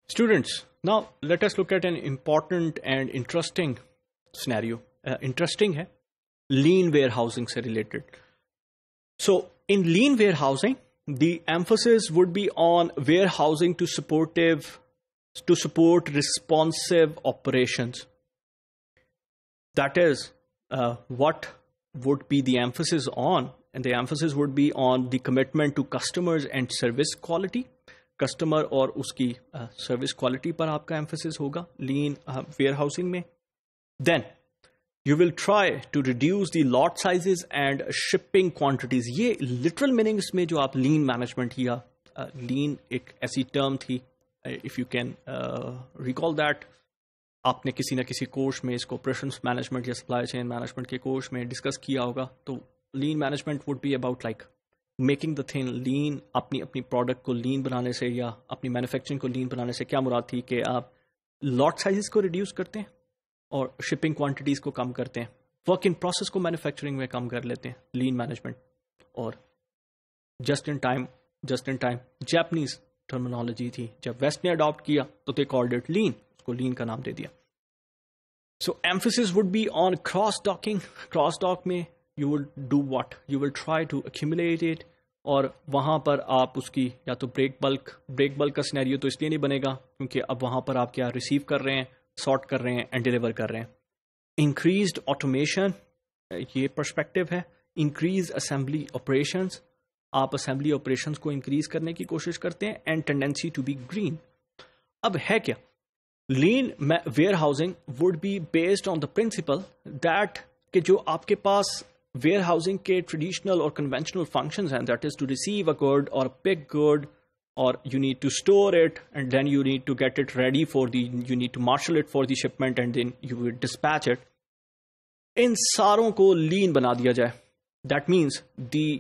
Students, now let us look at an important and interesting scenario. Interesting है, lean warehousing से related. So in lean warehousing, the emphasis would be on warehousing to support responsive operations. That is what would be the emphasis on, and the emphasis would be on the commitment to customers and service quality. Customer और उसकी service quality पर आपका emphasis होगा lean warehousing में. Then you will try to reduce the lot sizes and shipping quantities. ये literal meanings में जो आप लीन मैनेजमेंट या लीन एक ऐसी टर्म थी, if you can recall that, आपने किसी ना किसी कोर्स में इसको ऑपरेशंस मैनेजमेंट या सप्लाई चेन मैनेजमेंट के कोर्स में डिस्कस किया होगा. तो lean management would be about like making the thing lean. अपनी प्रोडक्ट को लीन बनाने से या अपनी मैन्युफैक्चरिंग को लीन बनाने से क्या मुराद थी कि आप लॉट साइजेस को रिड्यूस करते हैं और शिपिंग क्वांटिटीज को कम करते हैं, वर्क इन प्रोसेस को मैन्युफैक्चरिंग में कम कर लेते हैं, लीन मैनेजमेंट. और just in time Japanese terminology थी. जब वेस्ट ने अडॉप्ट किया तो दे कॉल्ड इट लीन, उसको लीन का नाम दे दिया. So emphasis would be on cross docking. Cross dock में you will do what? You will try to accumulate it, और वहाँ पर आप उसकी या तो ब्रेक बल्क का सिनेरियो तो इसलिए नहीं बनेगा क्योंकि अब वहाँ पर आप क्या रिसीव कर रहे हैं, सॉर्ट कर रहे हैं एंड डिलीवर कर रहे हैं. इंक्रीज्ड ऑटोमेशन, ये पर्सपेक्टिव है. इंक्रीज असेंबली ऑपरेशंस, आप असेंबली ऑपरेशंस को इंक्रीज करने की कोशिश करते हैं. And tendency to be green. अब है क्या, lean warehousing would be based on the principle that कि जो आपके पास वेयर हाउसिंग के ट्रेडिशनल और कन्वेंशनल फंक्शंस हैं, that is to receive a good और पिक गुड, और you need to store it and then you need to get it ready for you need to marshal it for the shipment and then you will dispatch it. इन सारों को lean बना दिया जाए. That means the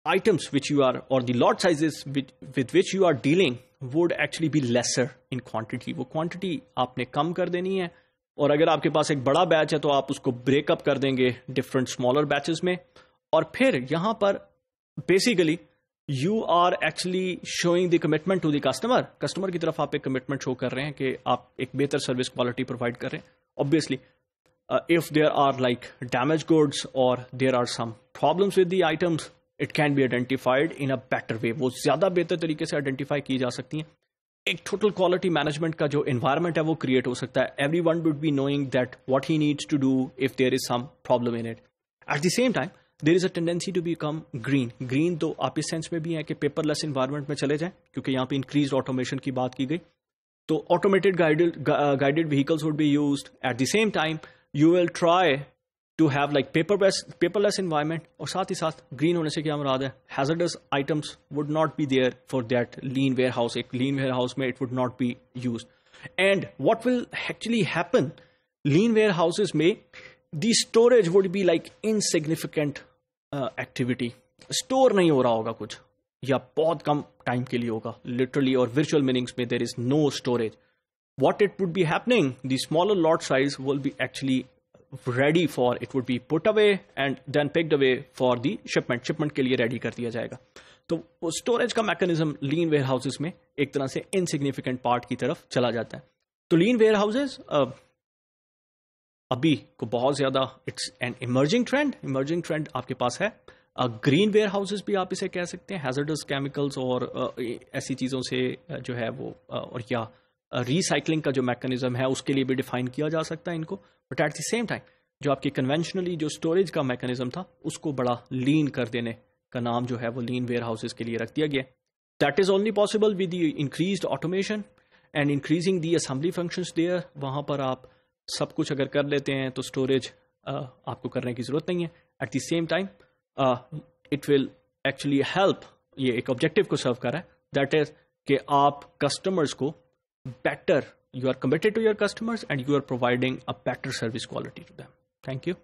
items which you are और the lot sizes with which you are dealing would actually be lesser in quantity. वो quantity आपने कम कर देनी है, और अगर आपके पास एक बड़ा बैच है तो आप उसको ब्रेकअप कर देंगे डिफरेंट स्मॉलर बैचेस में. और फिर यहां पर basically you are actually showing the commitment to the customer की तरफ आप एक कमिटमेंट शो कर रहे हैं कि आप एक बेहतर सर्विस क्वालिटी प्रोवाइड कर रहे हैं. Obviously if there are like damage goods और there are some problems with the items, it can be identified in a better way. वो ज्यादा बेहतर तरीके से आइडेंटिफाई की जा सकती हैं. एक टोटल क्वालिटी मैनेजमेंट का जो एनवायरनमेंट है वो क्रिएट हो सकता है. Every one would be knowing that what he needs to do if there is some problem in it. At the same time there is a tendency to become green. तो आप इस sense में भी है कि पेपरलेस एनवायरनमेंट में चले जाएं, क्योंकि यहाँ पे इंक्रीज ऑटोमेशन की बात की गई. तो automated guided vehicles would be used. At the same time you will try to have like paperless environment. और साथ ही साथ ग्रीन होने से क्या मुराद है, hazardous items would not be there for that lean warehouse. एक लीन वेयर हाउस में it would not be used. And what will actually happen lean warehouses में, the storage would be like insignificant activity. Store नहीं हो रहा होगा कुछ, या बहुत कम टाइम के लिए होगा लिटरली, और वर्चुअल मीनिंग्स में there is no storage. What it would be happening, the smaller lot size will be actually ready for, it would be put away and then picked away for the shipment के लिए ready कर दिया जाएगा. तो वो storage का mechanism लीन warehouses में एक तरह से इनसिग्निफिकेंट पार्ट की तरफ चला जाता है. तो लीन वेयर हाउसेस अभी को बहुत ज्यादा इट्स एन इमर्जिंग ट्रेंड आपके पास है. ग्रीन वेयर हाउसेस भी आप इसे कह सकते हैं. हैजर्डस केमिकल्स और ऐसी चीजों से जो है वो और या रिसाइकलिंग का जो मैकेनिज्म है उसके लिए भी डिफाइन किया जा सकता है इनको. But at the same time जो आपकी कन्वेंशनली जो स्टोरेज का मैकेनिज्म था उसको बड़ा लीन कर देने का नाम जो है वो लीन वेयर हाउसेस के लिए रख दिया गया. That is only possible with the increased automation and increasing the assembly functions there. वहां पर आप सब कुछ अगर कर लेते हैं तो स्टोरेज आपको करने की जरूरत नहीं है. Eight the same time it will actually help, ये एक ऑब्जेक्टिव को सर्व कर रहा है, दैट इज कि आप कस्टमर्स को better, you are committed to your customers and you are providing a better service quality to them. Thank you.